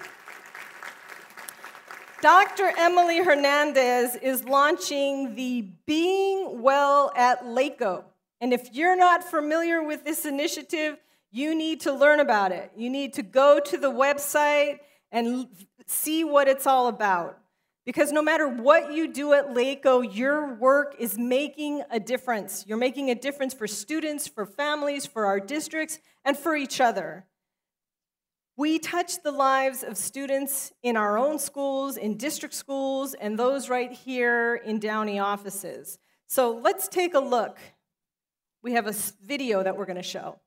Dr. Emily Hernandez is launching the Being Well at LACO. And if you're not familiar with this initiative, you need to learn about it. You need to go to the website and see what it's all about. Because no matter what you do at LACO, your work is making a difference. You're making a difference for students, for families, for our districts, and for each other. We touch the lives of students in our own schools, in district schools, and those right here in Downey offices. So let's take a look. We have a video that we're going to show.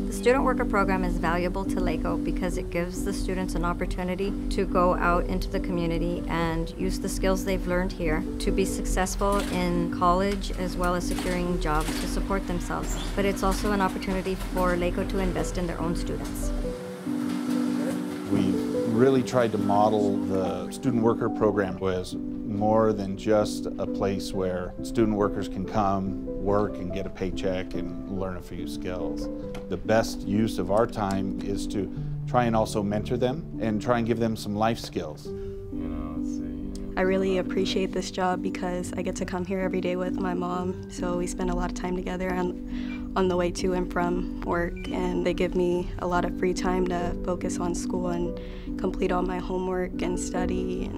The Student Worker Program is valuable to LACO because it gives the students an opportunity to go out into the community and use the skills they've learned here to be successful in college as well as securing jobs to support themselves. But it's also an opportunity for LACO to invest in their own students. We've really tried to model the Student Worker Program as more than just a place where student workers can come, work, and get a paycheck and learn a few skills. The best use of our time is to try and also mentor them and try and give them some life skills. I really appreciate this job because I get to come here every day with my mom, so we spend a lot of time together on the way to and from work, and they give me a lot of free time to focus on school and complete all my homework and study.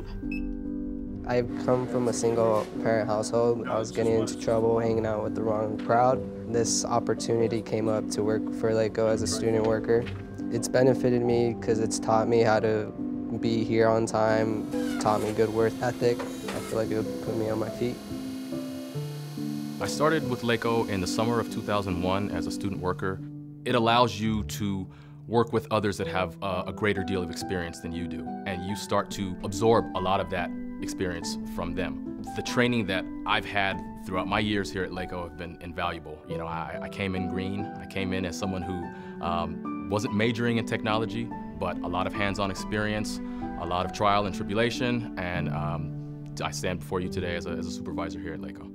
I've come from a single parent household. I was getting into trouble hanging out with the wrong crowd. This opportunity came up to work for LACO as a student worker. It's benefited me because it's taught me how to be here on time, taught me good work ethic. I feel like it would put me on my feet. I started with LACO in the summer of 2001 as a student worker. It allows you to work with others that have a greater deal of experience than you do, and you start to absorb a lot of that experience from them. The training that I've had throughout my years here at LACO have been invaluable. You know, I came in green. I came in as someone who wasn't majoring in technology, but a lot of hands-on experience, a lot of trial and tribulation, and I stand before you today as a supervisor here at LACO.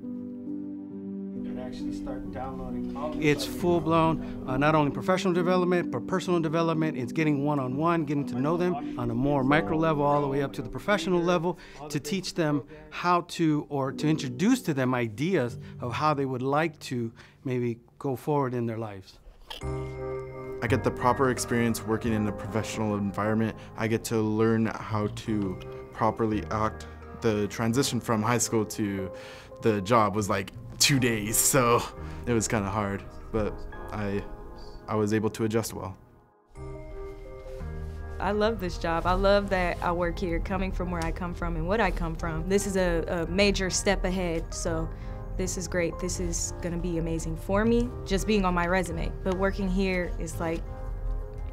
Actually start downloading all it's full-blown, not only professional development, but personal development. It's getting one-on-one, getting to know them on a more micro level, all the way up to the professional level, to teach them how to, or to introduce to them ideas of how they would like to maybe go forward in their lives. I get the proper experience working in a professional environment. I get to learn how to properly act. The transition from high school to the job was like 2 days, so it was kind of hard, but I was able to adjust well. I love this job. I love that I work here, coming from where I come from and what I come from. This is a major step ahead, so this is great. This is gonna be amazing for me, just being on my resume. But working here is like,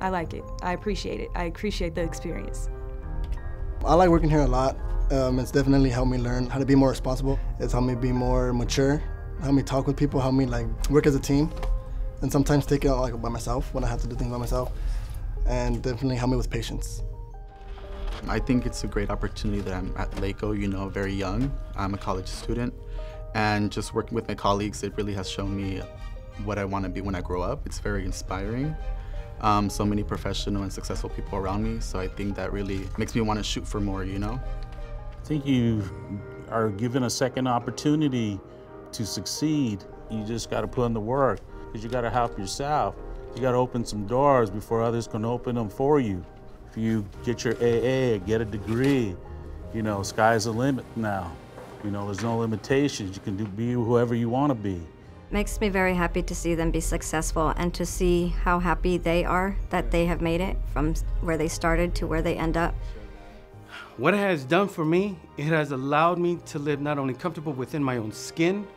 I like it. I appreciate it. I appreciate the experience. I like working here a lot. It's definitely helped me learn how to be more responsible. It's helped me be more mature, helped me talk with people, helped me like work as a team, and sometimes take it out like by myself when I have to do things by myself, and definitely helped me with patience. I think it's a great opportunity that I'm at LACO, you know, very young. I'm a college student, and just working with my colleagues, it really has shown me what I want to be when I grow up. It's very inspiring. so many professional and successful people around me, so I think that really makes me want to shoot for more, you know? I think you are given a second opportunity to succeed. You just got to put in the work, because you got to help yourself. You got to open some doors before others can open them for you. If you get your AA, get a degree, you know, sky's the limit now. You know, there's no limitations. You can be whoever you want to be. Makes me very happy to see them be successful and to see how happy they are that they have made it from where they started to where they end up. What it has done for me, it has allowed me to live not only comfortable within my own skin,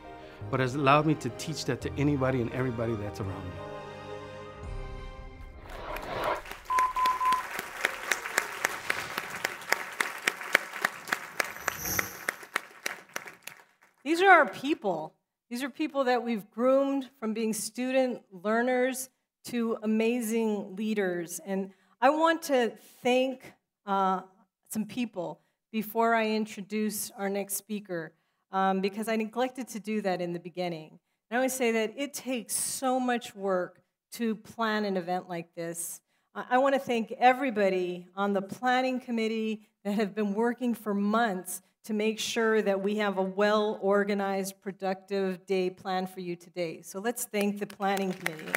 but has allowed me to teach that to anybody and everybody that's around me. These are our people. These are people that we've groomed from being student learners to amazing leaders. And I want to thank some people before I introduce our next speaker, because I neglected to do that in the beginning. And I always say that it takes so much work to plan an event like this. I want to thank everybody on the planning committee that have been working for months to make sure that we have a well-organized, productive day planned for you today. So let's thank the planning committee.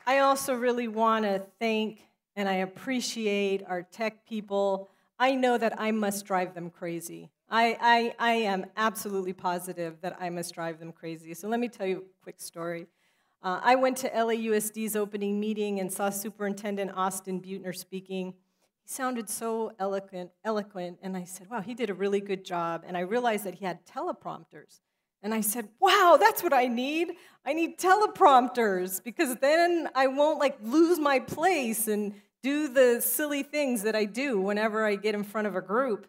I also really want to thank and I appreciate our tech people. I know that I must drive them crazy. I am absolutely positive that I must drive them crazy. So let me tell you a quick story. I went to LAUSD's opening meeting and saw Superintendent Austin Butner speaking. He sounded so eloquent, and I said, wow, he did a really good job. And I realized that he had teleprompters. And I said, wow, that's what I need. I need teleprompters, because then I won't lose my place and do the silly things that I do whenever I get in front of a group.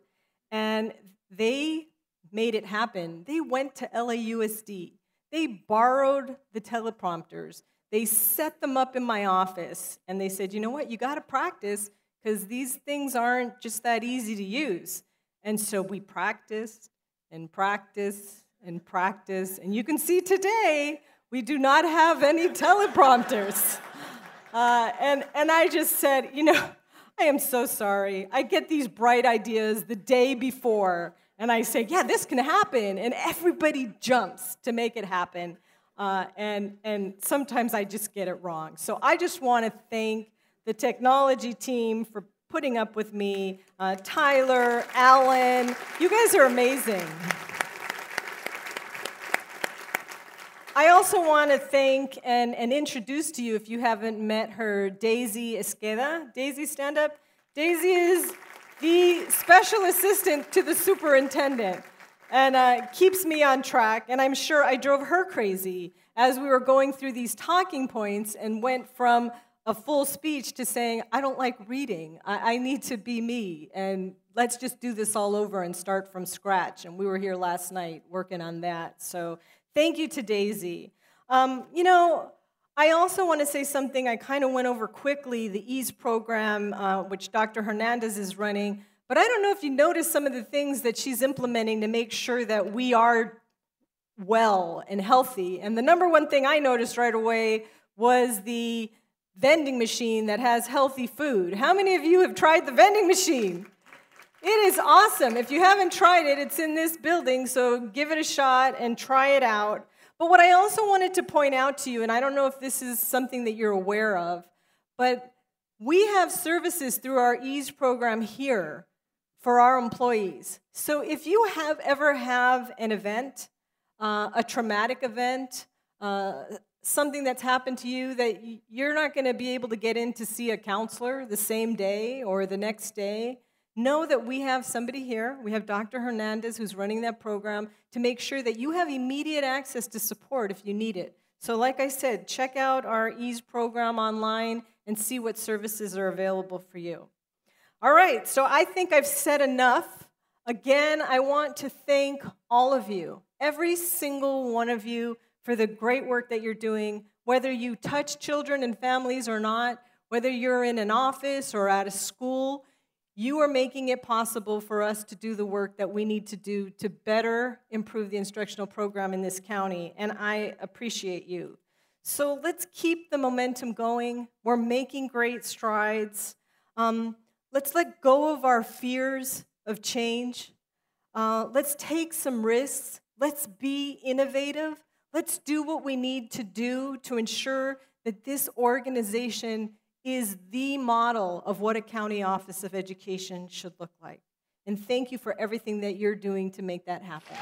And they made it happen. They went to LAUSD. They borrowed the teleprompters. They set them up in my office, and they said, you know what, you got to practice, because these things aren't just that easy to use. And so we practiced and practiced and practiced, and you can see today we do not have any teleprompters. And I just said, you know, I am so sorry. I get these bright ideas the day before, and I say, yeah, this can happen, and everybody jumps to make it happen, and sometimes I just get it wrong. So I just want to thank the technology team for putting up with me, Tyler, Alan, you guys are amazing. I also want to thank and introduce to you, if you haven't met her, Daisy Esqueda. Daisy, stand up. Daisy is the special assistant to the superintendent and keeps me on track. And I'm sure I drove her crazy as we were going through these talking points and went from a full speech to saying, I don't like reading. I need to be me. And let's just do this all over and start from scratch. And we were here last night working on that. So thank you to Daisy. You know, I also want to say something I kind of went over quickly, the EASE program, which Dr. Hernandez is running. But I don't know if you noticed some of the things that she's implementing to make sure that we are well and healthy. And the number one thing I noticed right away was the vending machine that has healthy food. How many of you have tried the vending machine? It is awesome. If you haven't tried it, it's in this building, so give it a shot and try it out. But what I also wanted to point out to you, and I don't know if this is something that you're aware of, but we have services through our EASE program here for our employees. So if you ever have an event, a traumatic event, something that's happened to you that you're not going to be able to get in to see a counselor the same day or the next day, know that we have somebody here. We have Dr. Hernandez who's running that program to make sure that you have immediate access to support if you need it. So like I said, check out our EASE program online and see what services are available for you. All right, so I think I've said enough. Again, I want to thank all of you, every single one of you, for the great work that you're doing, whether you touch children and families or not, whether you're in an office or at a school. You are making it possible for us to do the work that we need to do to better improve the instructional program in this county, and I appreciate you. So let's keep the momentum going. We're making great strides. Let's let go of our fears of change. Let's take some risks. Let's be innovative. Let's do what we need to do to ensure that this organization is the model of what a county office of education should look like. And thank you for everything that you're doing to make that happen.